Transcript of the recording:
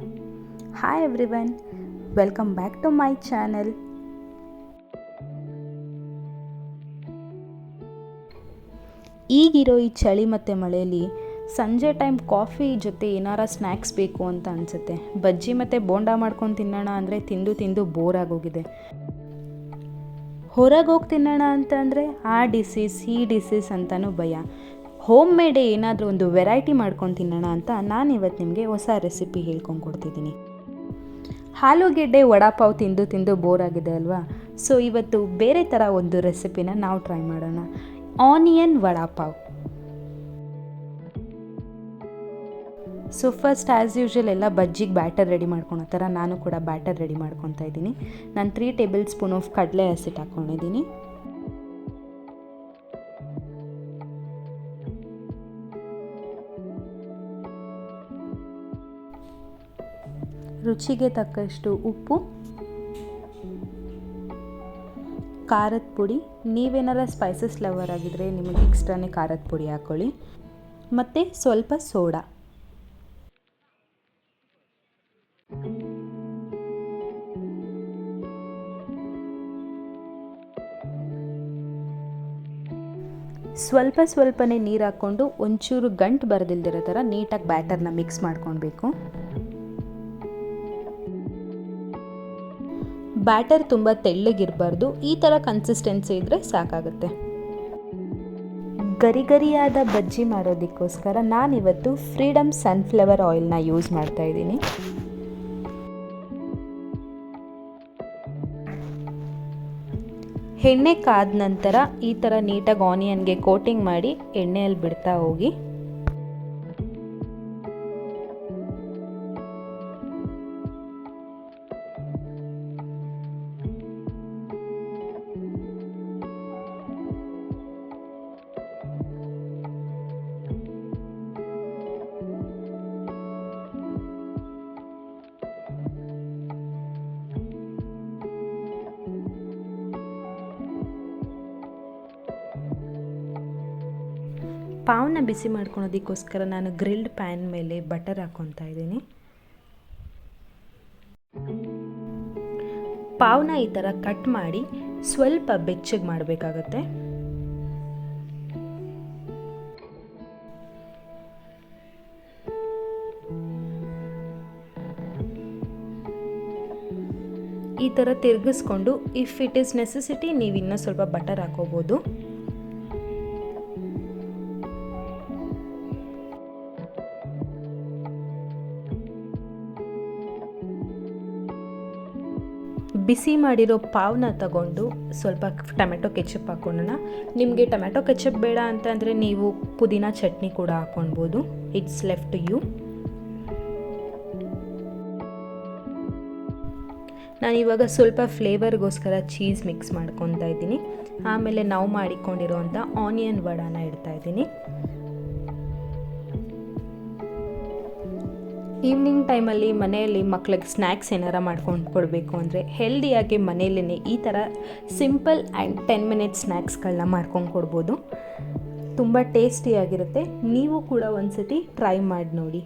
Hi everyone, welcome back to my channel. ಈಗಿರೋ ಈ ಚಳಿ ಮತ್ತು ಮಳೆಯಲ್ಲಿ ಸಂಜೆ ಟೈಮ್ ಕಾಫಿ ಜೊತೆ ಏನಾರ ಸ್ನ್ಯಾಕ್ಸ್ ಬೇಕು ಅಂತ ಅನಿಸುತ್ತೆ. ಬಜ್ಜಿ ಮತ್ತು ಬೋಂಡಾ ಮಾಡ್ಕೊಂಡು ತಿನ್ನೋಣ ಅಂದರೆ ತಿಂದು ಬೋರ್ ಆಗೋಗಿದೆ. ಹೊರಗೆ ಹೋಗಿ ತಿನ್ನೋಣ ಅಂತಂದರೆ ಆ ಡಿಸೀಸ್ ಈ ಡಿಸೀಸ್ ಅಂತಲೂ ಭಯ. ಹೋಮ್ ಮೇಡೇ ಏನಾದರೂ ಒಂದು ವೆರೈಟಿ ಮಾಡ್ಕೊಂಡು ತಿನ್ನೋಣ ಅಂತ ನಾನಿವತ್ತು ನಿಮಗೆ ಹೊಸ ರೆಸಿಪಿ ಹೇಳ್ಕೊಂಡು ಕೊಡ್ತಿದ್ದೀನಿ. ಆಲೂಗೆಡ್ಡೆ ವಡಾಪಾವ್ ತಿಂದು ಬೋರ್ ಆಗಿದೆ ಅಲ್ವಾ? ಸೊ ಇವತ್ತು ಬೇರೆ ಥರ ಒಂದು ರೆಸಿಪಿನ ನಾವು ಟ್ರೈ ಮಾಡೋಣ. Onion vada pav. So first as usual ಎಲ್ಲ ಬಜ್ಜಿಗೆ ಬ್ಯಾಟರ್ ರೆಡಿ ಮಾಡ್ಕೊಳೋ ಥರ ನಾನು ಕೂಡ ಬ್ಯಾಟರ್ ರೆಡಿ ಮಾಡ್ಕೊತಾ ಇದ್ದೀನಿ. ನಾನು 3 ಟೇಬಲ್ ಸ್ಪೂನ್ ಆಫ್ ಕಡಲೆ ಹಸಿಟ್ಟು ಹಾಕ್ಕೊಂಡಿದ್ದೀನಿ. ರುಚಿಗೆ ತಕ್ಕಷ್ಟು ಉಪ್ಪು, ಖಾರದ ಪುಡಿ, ನೀವೇನಾರ ಸ್ಪೈಸಸ್ ಲವರ್ ಆಗಿದ್ದರೆ ನಿಮಗೆ ಎಕ್ಸ್ಟ್ರಾನೇ ಖಾರದ ಪುಡಿ ಹಾಕ್ಕೊಳ್ಳಿ, ಮತ್ತು ಸ್ವಲ್ಪ ಸೋಡಾ. ಸ್ವಲ್ಪನೇ ನೀರು ಹಾಕ್ಕೊಂಡು ಒಂಚೂರು ಗಂಟು ಬರದಿಲ್ದಿರೋ ಥರ ನೀಟಾಗಿ ಬ್ಯಾಟರ್ನ ಮಿಕ್ಸ್ ಮಾಡ್ಕೊಳ್ಬೇಕು. ಬ್ಯಾಟರ್ ತುಂಬ ತೆಳ್ಳಗಿರಬಾರ್ದು, ಈ ಥರ ಕನ್ಸಿಸ್ಟೆನ್ಸಿ ಇದ್ದರೆ ಸಾಕಾಗುತ್ತೆ. ಗರಿಯಾದ ಬಜ್ಜಿ ಮಾಡೋದಕ್ಕೋಸ್ಕರ ನಾನಿವತ್ತು ಫ್ರೀಡಮ್ ಸನ್ಫ್ಲವರ್ ಆಯಿಲ್ನ ಯೂಸ್ ಮಾಡ್ತಾ ಇದ್ದೀನಿ. ಎಣ್ಣೆ ಕಾದ ನಂತರ ಈ ಥರ ನೀಟಾಗಿ ಆನಿಯನ್ಗೆ ಕೋಟಿಂಗ್ ಮಾಡಿ ಎಣ್ಣೆಯಲ್ಲಿ ಬಿಡ್ತಾ ಹೋಗಿ. ಪಾವ್ನ ಬಿಸಿ ಮಾಡ್ಕೊಳೋದಕ್ಕೋಸ್ಕರ ನಾನು ಗ್ರಿಲ್ಡ್ ಪ್ಯಾನ್ ಮೇಲೆ ಬಟರ್ ಹಾಕ್ಕೊತಾ ಇದ್ದೀನಿ. ಪಾವ್ನ ಈ ಥರ ಕಟ್ ಮಾಡಿ ಸ್ವಲ್ಪ ಬೆಚ್ಚಗೆ ಮಾಡಬೇಕಾಗತ್ತೆ. ಈ ಥರ ತಿರುಗಿಸ್ಕೊಂಡು ಇಫ್ ಇಟ್ ಈಸ್ ನೆಸೆಸಿಟಿ ನೀವು ಇನ್ನೂ ಸ್ವಲ್ಪ ಬಟರ್ ಹಾಕೋಬೋದು. ಬಿಸಿ ಮಾಡಿರೋ ಪಾವ್ನ ತಗೊಂಡು ಸ್ವಲ್ಪ ಟೊಮೆಟೊ ಕೆಚಪ್ ಹಾಕ್ಕೊಳ್ಳೋಣ. ನಿಮಗೆ ಟೊಮೆಟೊ ಕೆಚಪ್ ಬೇಡ ಅಂತಂದರೆ ನೀವು ಪುದೀನ ಚಟ್ನಿ ಕೂಡ ಹಾಕ್ಕೊಳ್ಬೋದು. It's left to you. ನಾನಿವಾಗ ಸ್ವಲ್ಪ ಫ್ಲೇವರ್ಗೋಸ್ಕರ ಚೀಸ್ ಮಿಕ್ಸ್ ಮಾಡ್ಕೊತಾ ಇದ್ದೀನಿ. ಆಮೇಲೆ ನಾವು ಮಾಡಿಕೊಂಡಿರೋಂಥ ಆನಿಯನ್ ವಡಾನ ಇಡ್ತಾ ಇದ್ದೀನಿ. ಈವ್ನಿಂಗ್ ಟೈಮಲ್ಲಿ ಮನೆಯಲ್ಲಿ ಮಕ್ಳಿಗೆ ಸ್ನ್ಯಾಕ್ಸ್ ಏನಾರ ಮಾಡ್ಕೊಂಡು ಕೊಡಬೇಕು ಅಂದರೆ ಹೆಲ್ದಿಯಾಗಿ ಮನೆಯಲ್ಲೇ ಈ ಥರ ಸಿಂಪಲ್ ಆ್ಯಂಡ್ 10 ಮಿನಿಟ್ಸ್ ಸ್ನ್ಯಾಕ್ಸ್ಗಳನ್ನ ಮಾಡ್ಕೊಂಡು ಕೊಡ್ಬೋದು. ತುಂಬ ಟೇಸ್ಟಿಯಾಗಿರುತ್ತೆ. ನೀವು ಕೂಡ ಒಂದ್ಸತಿ ಟ್ರೈ ಮಾಡಿ ನೋಡಿ.